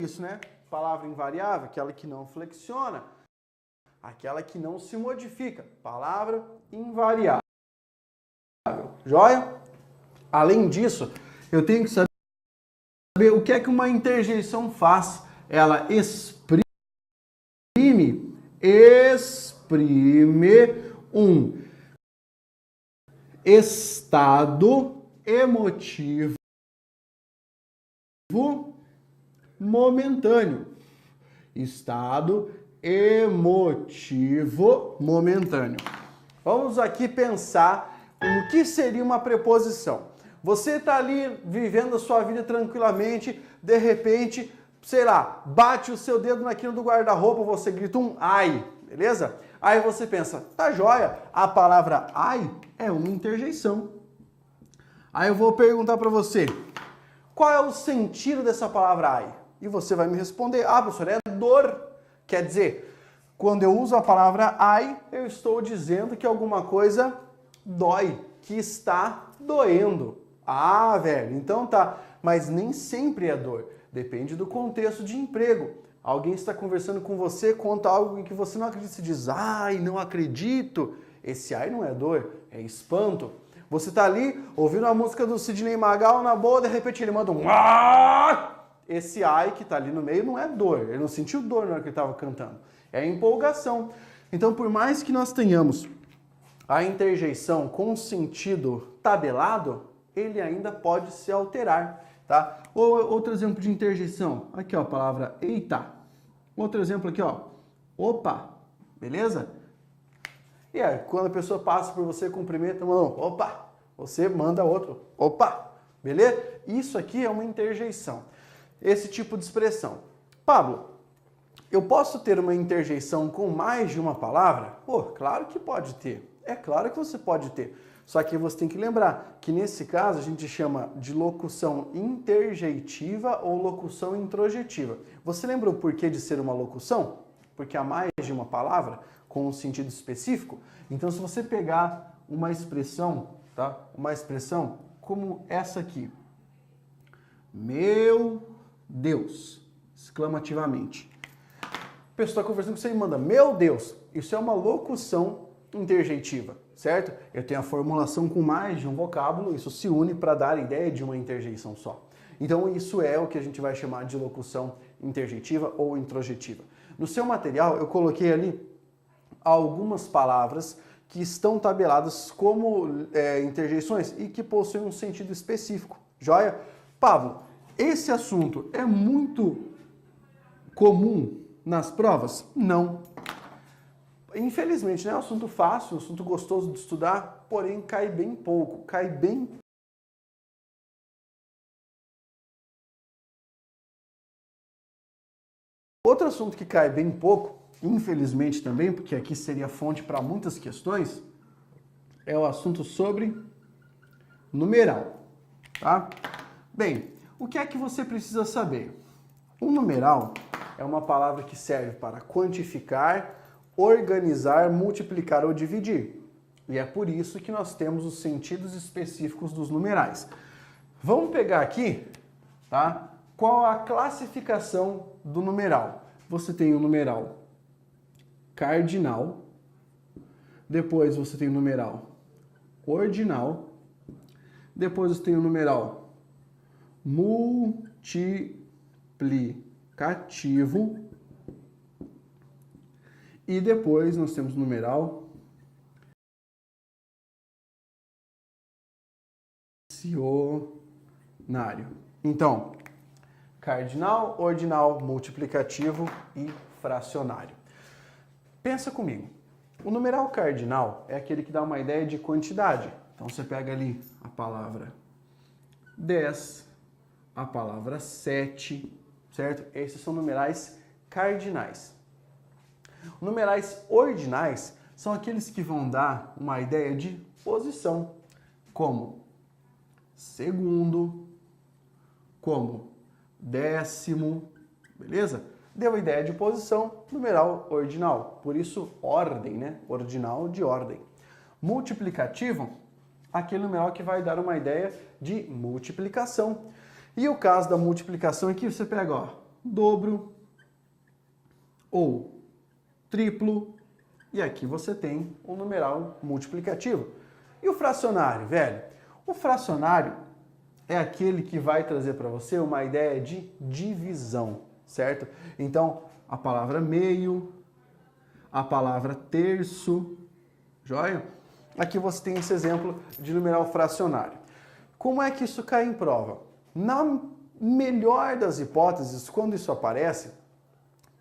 isso, né? Palavra invariável, aquela que não flexiona, aquela que não se modifica. Palavra invariável. Joia? Além disso, eu tenho que saber o que é que uma interjeição faz. Ela exprime um estado emotivo momentâneo. Estado emotivo momentâneo. Vamos aqui pensar o que seria uma preposição. Você está ali vivendo a sua vida tranquilamente, de repente, sei lá, bate o seu dedo na quina do guarda-roupa, você grita um ai, beleza? Aí você pensa, tá joia, a palavra ai é uma interjeição. Aí eu vou perguntar para você, qual é o sentido dessa palavra ai? E você vai me responder, professor, é dor. Quer dizer, quando eu uso a palavra ai, eu estou dizendo que alguma coisa dói, que está doendo. Velho, então tá. Mas nem sempre é dor. Depende do contexto de emprego. Alguém está conversando com você, conta algo em que você não acredita, você diz, ai, não acredito. Esse ai não é dor, é espanto. Você está ali ouvindo a música do Sidney Magal na boa, de repente ele manda um ai. Esse ai que está ali no meio não é dor, ele não sentiu dor na hora que ele estava cantando. É empolgação. Então, por mais que nós tenhamos a interjeição com sentido tabelado, ele ainda pode se alterar, tá? Outro exemplo de interjeição, aqui ó, a palavra eita. Outro exemplo aqui ó, opa, beleza? E aí, quando a pessoa passa por você, cumprimenta, mão, opa, você manda outro, opa, beleza? Isso aqui é uma interjeição, esse tipo de expressão. Pablo, eu posso ter uma interjeição com mais de uma palavra? Claro que pode ter. É claro que você pode ter. Só que você tem que lembrar que nesse caso a gente chama de locução interjeitiva ou locução introjetiva. Você lembra o porquê de ser uma locução? Porque há mais de uma palavra com um sentido específico. Então se você pegar uma expressão, tá? Uma expressão como essa aqui. Meu Deus! Exclamativamente. A pessoa está conversando com você e manda, meu Deus! Isso é uma locução interjeitiva, certo? Eu tenho a formulação com mais de um vocábulo, isso se une para dar a ideia de uma interjeição só. Então isso é o que a gente vai chamar de locução interjeitiva ou introjetiva. No seu material eu coloquei ali algumas palavras que estão tabeladas como interjeições e que possuem um sentido específico. Joia? Pablo, esse assunto é muito comum nas provas? Não. Infelizmente, né? É um assunto fácil, um assunto gostoso de estudar, porém cai bem pouco, cai bem. Outro assunto que cai bem pouco, infelizmente também, porque aqui seria fonte para muitas questões, é o assunto sobre numeral, tá? Bem, o que é que você precisa saber? Um numeral é uma palavra que serve para quantificar, organizar, multiplicar ou dividir. E é por isso que nós temos os sentidos específicos dos numerais. Vamos pegar aqui, tá? Qual a classificação do numeral? Você tem o numeral cardinal, depois você tem o numeral ordinal, depois você tem o numeral multiplicativo, e depois nós temos o numeral fracionário. Então, cardinal, ordinal, multiplicativo e fracionário. Pensa comigo. O numeral cardinal é aquele que dá uma ideia de quantidade. Então você pega ali a palavra 10, a palavra 7, certo? Esses são numerais cardinais. Numerais ordinais são aqueles que vão dar uma ideia de posição, como segundo, como décimo, beleza? Deu a ideia de posição, numeral ordinal. Por isso, ordem, né? Ordinal de ordem. Multiplicativo, aquele numeral que vai dar uma ideia de multiplicação. E o caso da multiplicação aqui, você pega, ó, dobro ou triplo, e aqui você tem um numeral multiplicativo. E o fracionário, velho? O fracionário é aquele que vai trazer para você uma ideia de divisão, certo? Então, a palavra meio, a palavra terço, joia? Aqui você tem esse exemplo de numeral fracionário. Como é que isso cai em prova? Na melhor das hipóteses, quando isso aparece,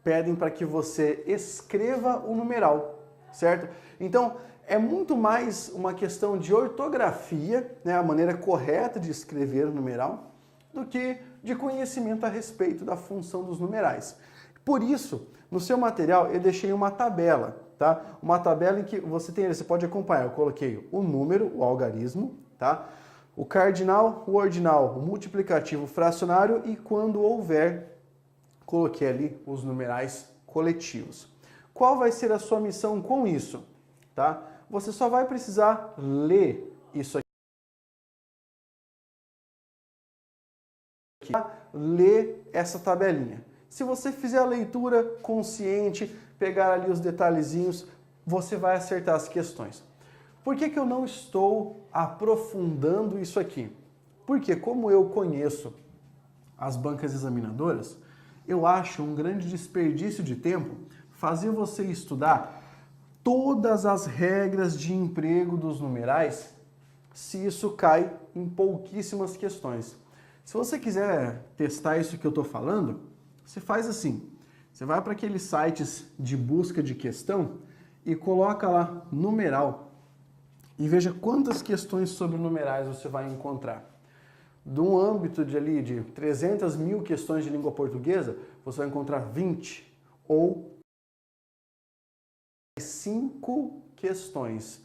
pedem para que você escreva o numeral, certo? Então, é muito mais uma questão de ortografia, né, a maneira correta de escrever o numeral, do que de conhecimento a respeito da função dos numerais. Por isso, no seu material eu deixei uma tabela, tá? Uma tabela em que você tem, você pode acompanhar, eu coloquei o número, o algarismo, tá? O cardinal, o ordinal, o multiplicativo, o fracionário e quando houver, coloquei ali os numerais coletivos. Qual vai ser a sua missão com isso? Tá? Você só vai precisar ler isso aqui, ler essa tabelinha. Se você fizer a leitura consciente, pegar ali os detalhezinhos, você vai acertar as questões. Por que que eu não estou aprofundando isso aqui? Porque como eu conheço as bancas examinadoras, eu acho um grande desperdício de tempo fazer você estudar todas as regras de emprego dos numerais se isso cai em pouquíssimas questões. Se você quiser testar isso que eu estou falando, você faz assim, você vai para aqueles sites de busca de questão e coloca lá numeral e veja quantas questões sobre numerais você vai encontrar. De um âmbito de 300 mil questões de língua portuguesa, você vai encontrar 20 ou 5 questões,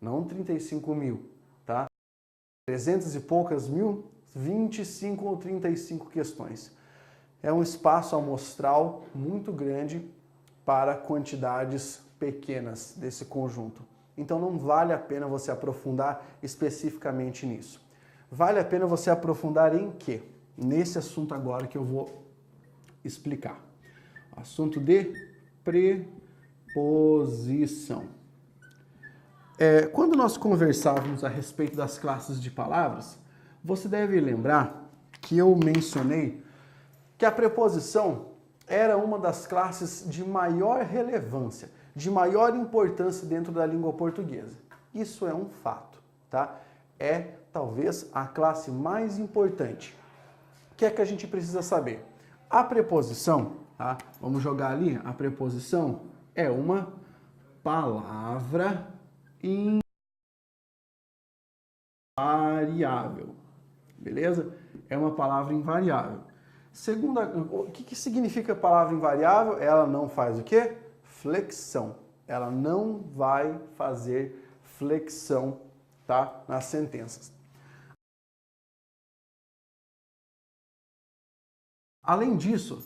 não 35 mil, tá? 300 e poucas mil, 25 ou 35 questões. É um espaço amostral muito grande para quantidades pequenas desse conjunto. Então não vale a pena você aprofundar especificamente nisso. Vale a pena você aprofundar em quê? Nesse assunto agora que eu vou explicar. Assunto de preposição. Quando nós conversávamos a respeito das classes de palavras, você deve lembrar que eu mencionei que a preposição era uma das classes de maior relevância, de maior importância dentro da língua portuguesa. Isso é um fato, tá? É talvez a classe mais importante. O que é que a gente precisa saber? A preposição, tá? Vamos jogar ali, a preposição é uma palavra invariável, beleza? É uma palavra invariável. O que significa palavra invariável? Ela não faz o quê? Flexão. Ela não vai fazer flexão, tá? Nas sentenças. Além disso,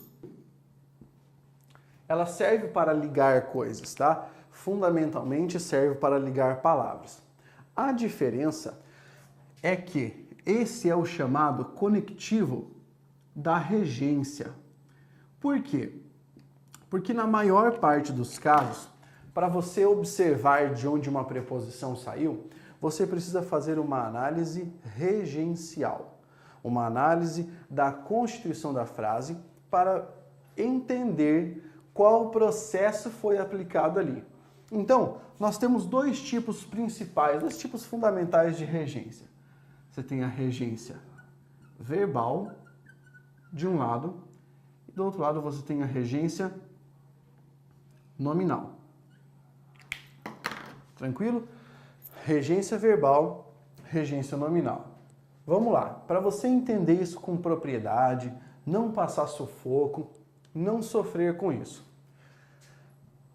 ela serve para ligar coisas, tá? Fundamentalmente serve para ligar palavras. A diferença é que esse é o chamado conectivo da regência. Por quê? Porque na maior parte dos casos, para você observar de onde uma preposição saiu, você precisa fazer uma análise regencial, uma análise da constituição da frase para entender qual processo foi aplicado ali. Então, nós temos dois tipos principais, dois tipos fundamentais de regência. Você tem a regência verbal, de um lado, e do outro lado você tem a regência nominal. Tranquilo? Regência verbal, regência nominal. Vamos lá, para você entender isso com propriedade, não passar sufoco, não sofrer com isso.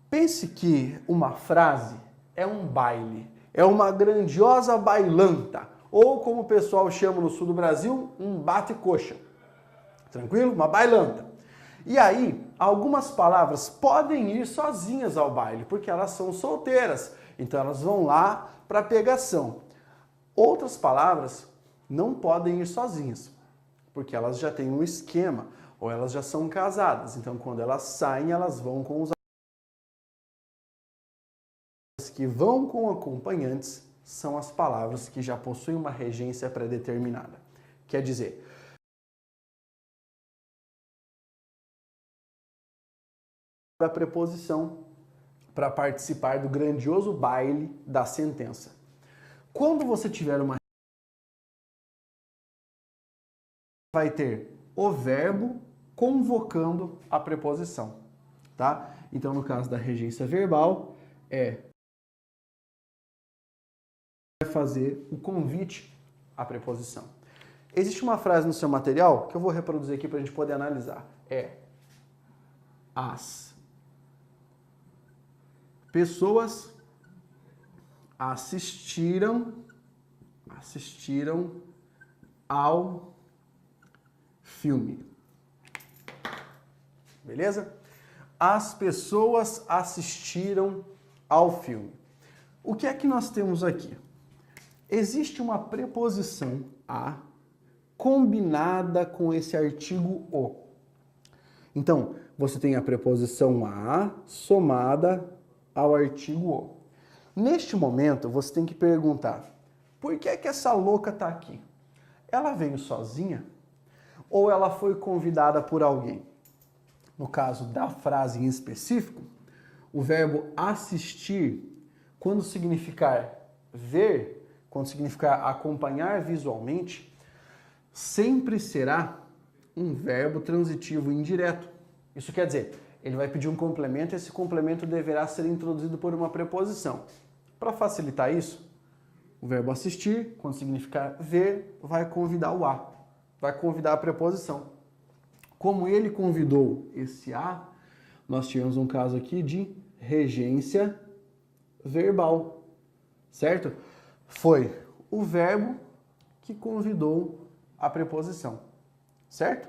Pense que uma frase é um baile, é uma grandiosa bailanta, ou como o pessoal chama no sul do Brasil, um bate-coxa. Tranquilo? Uma bailanta. E aí, algumas palavras podem ir sozinhas ao baile, porque elas são solteiras, então elas vão lá para pegação. Outras palavras não podem ir sozinhas, porque elas já têm um esquema, ou elas já são casadas. Então, quando elas saem, elas vão com os que vão com acompanhantes são as palavras que já possuem uma regência pré-determinada. Quer dizer, a preposição para participar do grandioso baile da sentença. Quando você tiver uma vai ter o verbo convocando a preposição, tá? Então, no caso da regência verbal, vai fazer o convite à preposição. Existe uma frase no seu material que eu vou reproduzir aqui para a gente poder analisar. As pessoas assistiram ao filme. Beleza? As pessoas assistiram ao filme. O que é que nós temos aqui? Existe uma preposição a combinada com esse artigo o. Então, você tem a preposição a somada ao artigo o. Neste momento, você tem que perguntar, por que é que essa louca está aqui? Ela veio sozinha? Ou ela foi convidada por alguém? No caso da frase em específico, o verbo assistir, quando significar ver, quando significar acompanhar visualmente, sempre será um verbo transitivo indireto. Isso quer dizer, ele vai pedir um complemento e esse complemento deverá ser introduzido por uma preposição. Para facilitar isso, o verbo assistir, quando significar ver, vai convidar o a, vai convidar a preposição. Como ele convidou esse a, nós tivemos um caso aqui de regência verbal, certo? Foi o verbo que convidou a preposição, certo?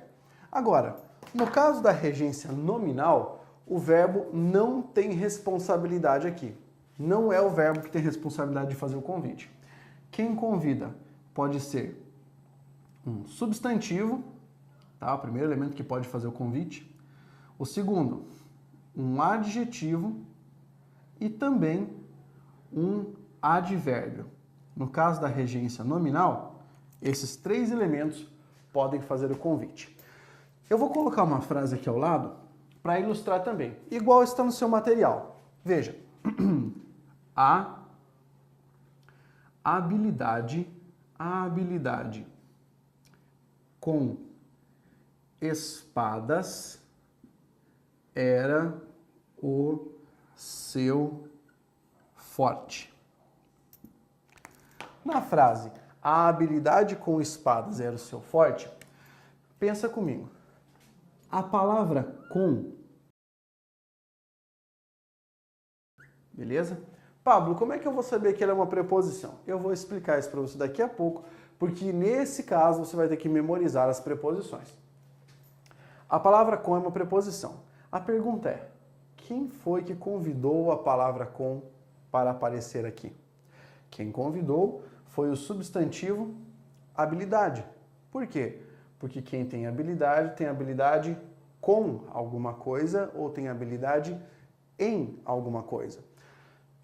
Agora, no caso da regência nominal, o verbo não tem responsabilidade aqui. Não é o verbo que tem responsabilidade de fazer o convite. Quem convida pode ser um substantivo, tá? O primeiro elemento que pode fazer o convite. O segundo, um adjetivo e também um advérbio. No caso da regência nominal, esses três elementos podem fazer o convite. Eu vou colocar uma frase aqui ao lado para ilustrar também, igual está no seu material. Veja, a habilidade com espadas era o seu forte. Na frase, a habilidade com espadas era o seu forte, pensa comigo. A palavra com, beleza? Pablo, como é que eu vou saber que ela é uma preposição? Eu vou explicar isso para você daqui a pouco, porque nesse caso você vai ter que memorizar as preposições. A palavra com é uma preposição. A pergunta é, quem foi que convidou a palavra com para aparecer aqui? Quem convidou foi o substantivo habilidade. Por quê? Porque quem tem habilidade com alguma coisa ou tem habilidade em alguma coisa.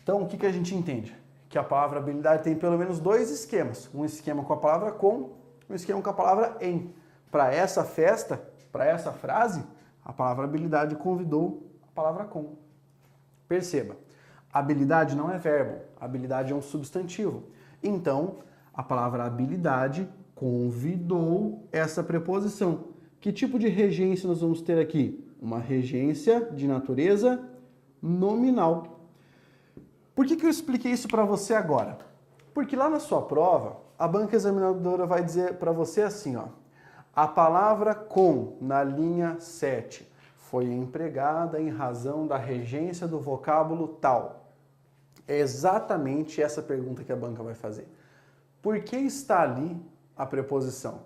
Então, o que a gente entende? Que a palavra habilidade tem pelo menos dois esquemas. Um esquema com a palavra com, um esquema com a palavra em. Para essa festa, para essa frase, a palavra habilidade convidou a palavra com. Perceba, habilidade não é verbo, habilidade é um substantivo. Então, a palavra habilidade convidou essa preposição. Que tipo de regência nós vamos ter aqui? Uma regência de natureza nominal. Por que eu expliquei isso para você agora? Porque lá na sua prova, a banca examinadora vai dizer para você assim, ó, a palavra com, na linha 7, foi empregada em razão da regência do vocábulo tal. É exatamente essa pergunta que a banca vai fazer. Por que está ali a preposição?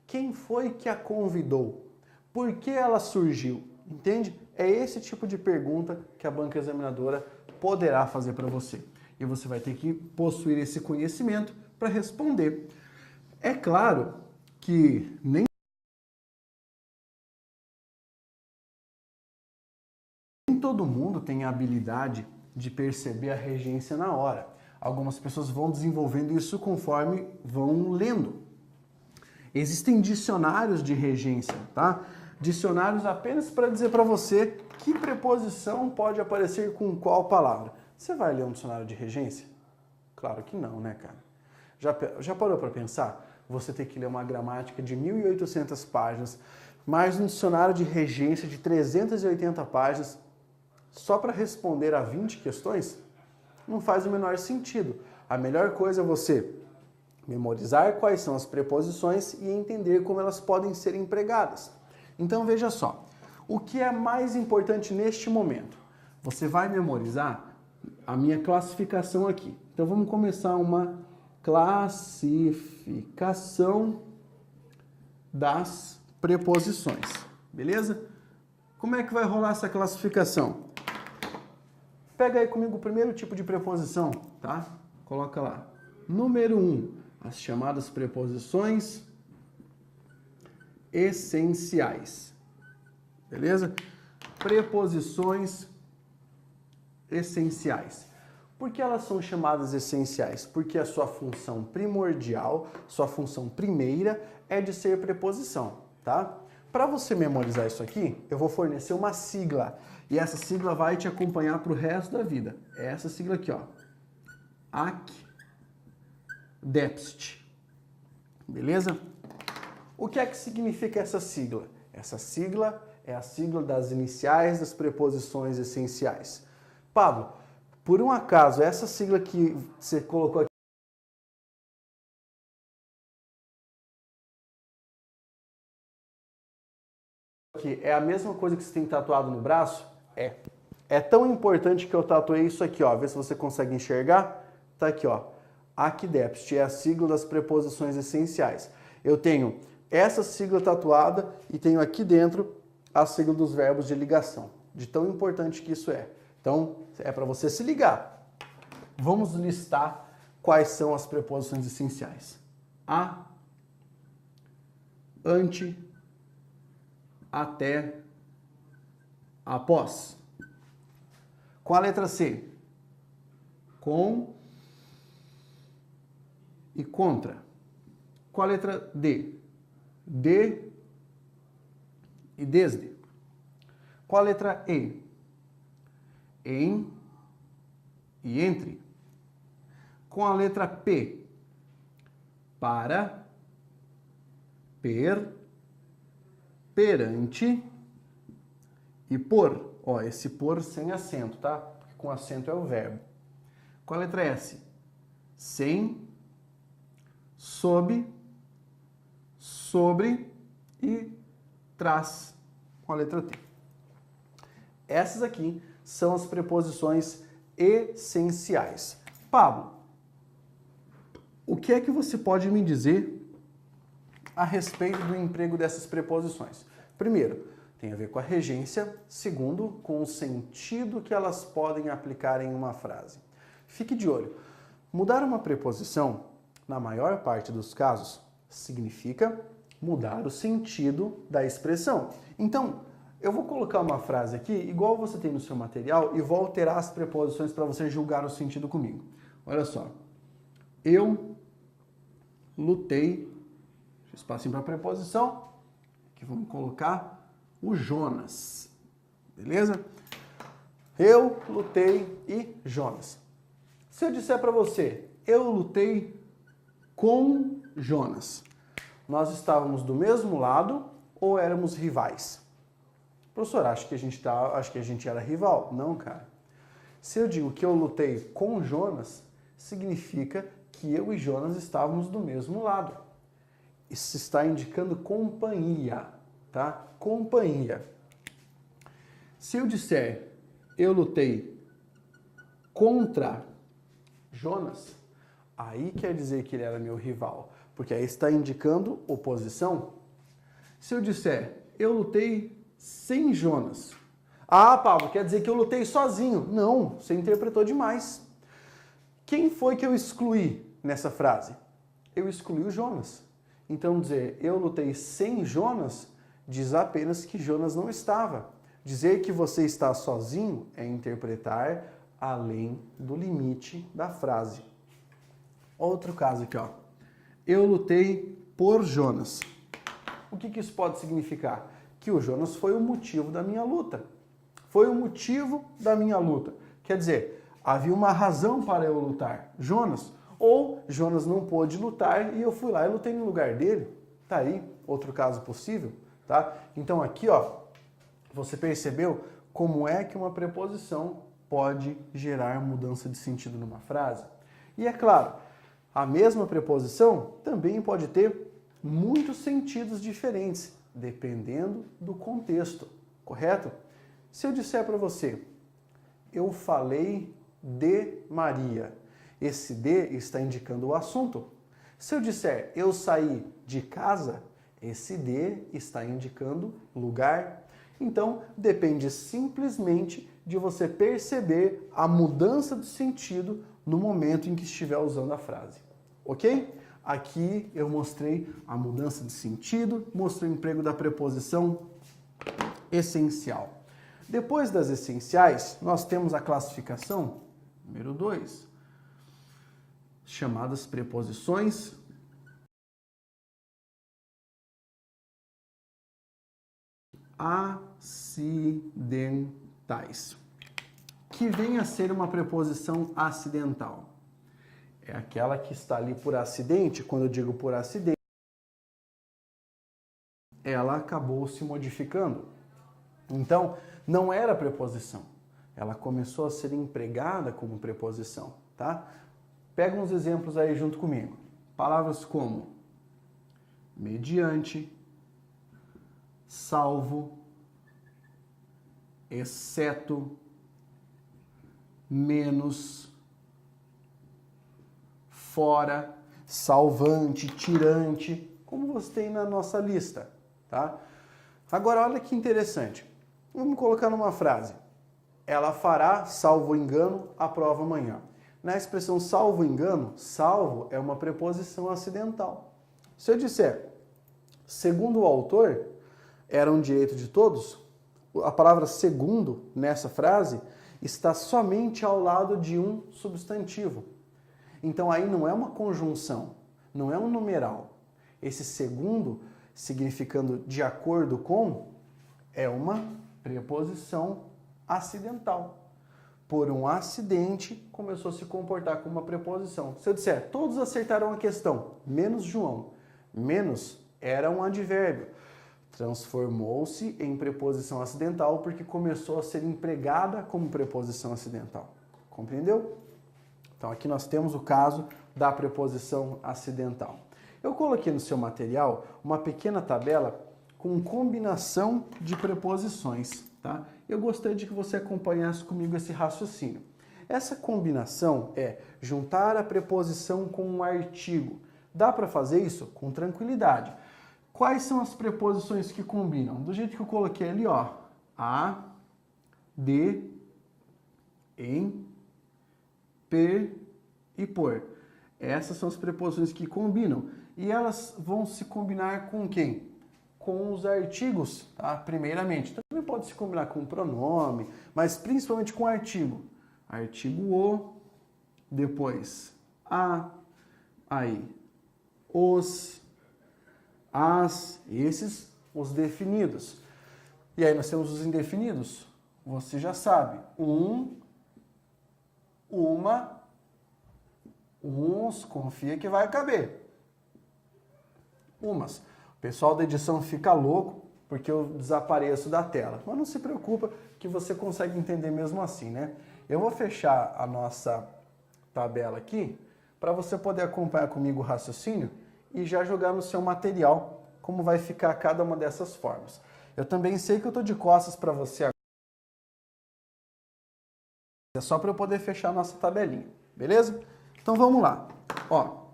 Quem foi que a convidou? Por que ela surgiu? Entende? É esse tipo de pergunta que a banca examinadora poderá fazer para você. E você vai ter que possuir esse conhecimento para responder. É claro que nem todo mundo tem a habilidade de perceber a regência na hora. Algumas pessoas vão desenvolvendo isso conforme vão lendo. Existem dicionários de regência, tá? Dicionários apenas para dizer para você que preposição pode aparecer com qual palavra. Você vai ler um dicionário de regência? Claro que não, né, cara? Já parou para pensar? Você ter que ler uma gramática de 1.800 páginas, mais um dicionário de regência de 380 páginas, só para responder a 20 questões? Não faz o menor sentido. A melhor coisa é você memorizar quais são as preposições e entender como elas podem ser empregadas. Então veja só, o que é mais importante neste momento? Você vai memorizar a minha classificação aqui. Então vamos começar uma classificação das preposições, beleza? Como é que vai rolar essa classificação? Pega aí comigo o primeiro tipo de preposição, tá? Coloca lá. Número 1, as chamadas preposições essenciais. Beleza? Preposições essenciais. Por que elas são chamadas essenciais? Porque a sua função primordial, sua função primeira é de ser preposição, tá? Para você memorizar isso aqui, eu vou fornecer uma sigla. E essa sigla vai te acompanhar para o resto da vida. É essa sigla aqui, ó. ACDEPST. Beleza? O que é que significa essa sigla? Essa sigla é a sigla das iniciais das preposições essenciais. Pablo, por um acaso, essa sigla que você colocou aqui é a mesma coisa que você tem tatuado no braço? É. É tão importante que eu tatuei isso aqui, ó. Vê se você consegue enxergar. Tá aqui, ó. ACDEPST é a sigla das preposições essenciais. Eu tenho essa sigla tatuada e tenho aqui dentro a sigla dos verbos de ligação. De tão importante que isso é. Então, é para você se ligar. Vamos listar quais são as preposições essenciais. A, ante, até, após. Com a letra C, com e contra. Com a letra D, de e desde. Com a letra E, em e entre. Com a letra P, para, per, perante e por. Ó, esse por sem acento, tá? Porque com acento é o verbo. Com a letra S, sem, sob, sobre e traz. Com a letra T. Essas aqui são as preposições essenciais. Pablo, o que é que você pode me dizer a respeito do emprego dessas preposições? Primeiro, tem a ver com a regência. Segundo, com o sentido que elas podem aplicar em uma frase. Fique de olho. Mudar uma preposição, na maior parte dos casos, significa mudar o sentido da expressão. Então, eu vou colocar uma frase aqui, igual você tem no seu material, e vou alterar as preposições para você julgar o sentido comigo. Olha só. Eu lutei, espacinho para preposição, aqui vamos colocar o Jonas, beleza? Eu lutei e Jonas. Se eu disser para você, eu lutei com Jonas, nós estávamos do mesmo lado ou éramos rivais? Professor, acho que a gente era rival. Não, cara. Se eu digo que eu lutei com Jonas, significa que eu e Jonas estávamos do mesmo lado. Isso está indicando companhia, tá? Companhia. Se eu disser eu lutei contra Jonas, aí quer dizer que ele era meu rival, porque aí está indicando oposição. Se eu disser eu lutei sem Jonas, ah, Pablo, quer dizer que eu lutei sozinho. Não, você interpretou demais. Quem foi que eu excluí nessa frase? Eu excluí o Jonas. Então dizer eu lutei sem Jonas diz apenas que Jonas não estava. Dizer que você está sozinho é interpretar além do limite da frase. Outro caso aqui, ó. Eu lutei por Jonas. O que isso pode significar? Que o Jonas foi o motivo da minha luta. Foi o motivo da minha luta. Quer dizer, havia uma razão para eu lutar. Jonas. Ou Jonas não pôde lutar e eu fui lá e lutei no lugar dele. Tá aí, outro caso possível, tá? Então aqui, ó, você percebeu como é que uma preposição pode gerar mudança de sentido numa frase? E é claro, a mesma preposição também pode ter muitos sentidos diferentes, dependendo do contexto, correto? Se eu disser para você, eu falei de Maria, esse de está indicando o assunto. Se eu disser, eu saí de casa, esse de está indicando lugar. Então, depende simplesmente de você perceber a mudança de sentido no momento em que estiver usando a frase. Ok? Aqui eu mostrei a mudança de sentido, mostrei o emprego da preposição essencial. Depois das essenciais, nós temos a classificação número 2, chamadas preposições acidentais. Que vem a ser uma preposição acidental? É aquela que está ali por acidente. Quando eu digo por acidente, ela acabou se modificando. Então, não era preposição. Ela começou a ser empregada como preposição, tá? Pega uns exemplos aí junto comigo. Palavras como mediante, salvo, exceto, menos, fora, salvante, tirante, como você tem na nossa lista, tá? Agora, olha que interessante. Vamos colocar numa frase. Ela fará, salvo engano, a prova amanhã. Na expressão salvo engano, salvo é uma preposição acidental. Se eu disser, segundo o autor, era um direito de todos, a palavra segundo nessa frase está somente ao lado de um substantivo. Então aí não é uma conjunção, não é um numeral. Esse segundo, significando de acordo com, é uma preposição acidental. Por um acidente, começou a se comportar como uma preposição. Se eu disser, todos acertaram a questão, menos João. Menos era um advérbio. Transformou-se em preposição acidental porque começou a ser empregada como preposição acidental. Compreendeu? Então aqui nós temos o caso da preposição acidental. Eu coloquei no seu material uma pequena tabela com combinação de preposições, tá? Eu gostaria de que você acompanhasse comigo esse raciocínio. Essa combinação é juntar a preposição com um artigo. Dá para fazer isso com tranquilidade. Quais são as preposições que combinam? Do jeito que eu coloquei ali, ó. A, de, em, per e por. Essas são as preposições que combinam. E elas vão se combinar com quem? Com os artigos, tá? Primeiramente. Também pode se combinar com pronome, mas principalmente com artigo. Artigo o, depois a, aí, os, as, esses, os definidos. E aí nós temos os indefinidos. Você já sabe. Um, uma, uns, confia que vai caber. Umas. O pessoal da edição fica louco porque eu desapareço da tela. Mas não se preocupa que você consegue entender mesmo assim, né? Eu vou fechar a nossa tabela aqui para você poder acompanhar comigo o raciocínio e já jogar no seu material como vai ficar cada uma dessas formas. Eu também sei que eu estou de costas para você agora. É só para eu poder fechar a nossa tabelinha, beleza? Então vamos lá. Ó,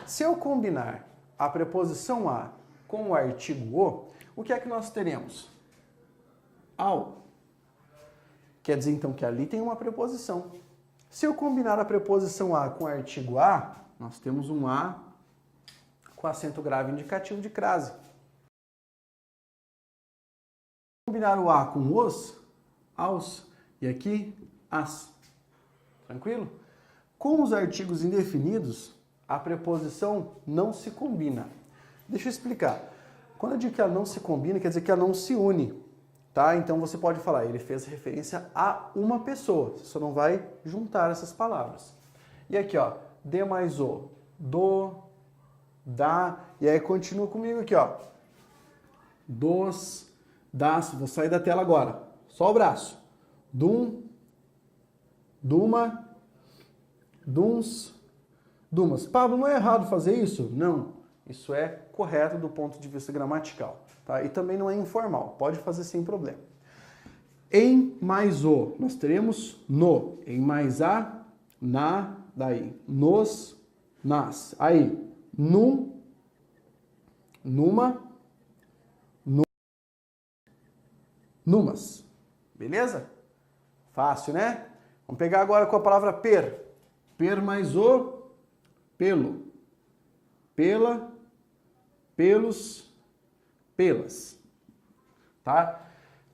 se eu combinar a preposição a com o artigo o que é que nós teremos? Ao. Quer dizer então que ali tem uma preposição. Se eu combinar a preposição a com o artigo a, nós temos um a com acento grave indicativo de crase. combinar o a com os, aos, e aqui, as. Tranquilo? Com os artigos indefinidos, a preposição não se combina. Deixa eu explicar. Quando eu digo que ela não se combina, quer dizer que ela não se une, tá? Então você pode falar, ele fez referência a uma pessoa, você só não vai juntar essas palavras. E aqui, ó, de mais o, do, da, e aí continua comigo aqui, ó. Dos, das, vou sair da tela agora, só o braço. Dum, duma, duns, dumas. Pablo, não é errado fazer isso? Não, isso é correto do ponto de vista gramatical, tá? E também não é informal, pode fazer sem problema. Em mais o, nós teremos no. Em mais a, na, daí. Nos, nas. Aí, num, numa, numas. Beleza? Fácil, né? Vamos pegar agora com a palavra per. Per mais o, pelo. Pela, pelos, pelas. Tá?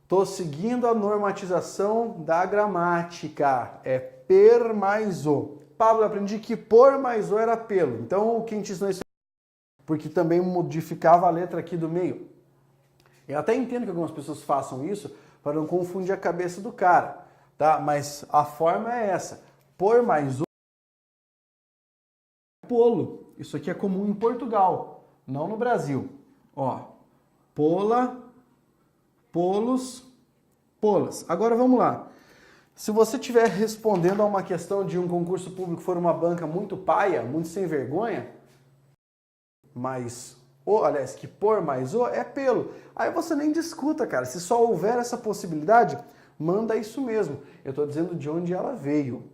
Tô seguindo a normatização da gramática. É per mais o. Pablo, eu aprendi que por mais o era pelo. Então, quem te ensinou isso? Porque também modificava a letra aqui do meio. Eu até entendo que algumas pessoas façam isso para não confundir a cabeça do cara, tá? Mas a forma é essa. Por mais o polo. Isso aqui é comum em Portugal, não no Brasil. Ó, pola, polos, polas. Agora vamos lá. Se você estiver respondendo a uma questão de um concurso público for uma banca muito paia, muito sem vergonha, mas aliás, que por mais o é pelo. Aí você nem discuta, cara. Se só houver essa possibilidade, manda isso mesmo. Eu estou dizendo de onde ela veio,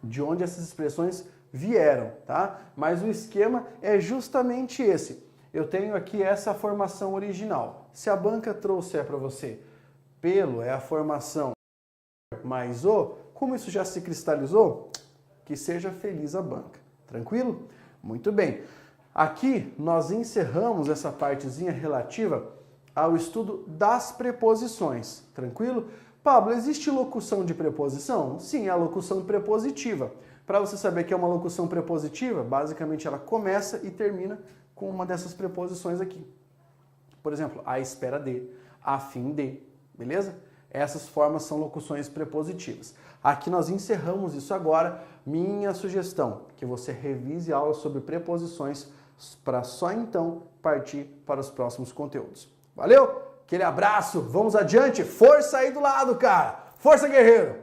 de onde essas expressões vieram, tá? Mas o esquema é justamente esse. Eu tenho aqui essa formação original. Se a banca trouxer para você pelo é a formação mais o, como isso já se cristalizou, que seja feliz a banca. Tranquilo? Muito bem. Aqui nós encerramos essa partezinha relativa ao estudo das preposições, tranquilo? Pablo, existe locução de preposição? Sim, é a locução prepositiva. Para você saber que é uma locução prepositiva, basicamente ela começa e termina com uma dessas preposições aqui. Por exemplo, à espera de, a fim de, beleza? Essas formas são locuções prepositivas. Aqui nós encerramos isso agora. Minha sugestão, que você revise a aula sobre preposições para só então partir para os próximos conteúdos. Valeu? Aquele abraço, vamos adiante, força aí do lado, cara! Força, guerreiro!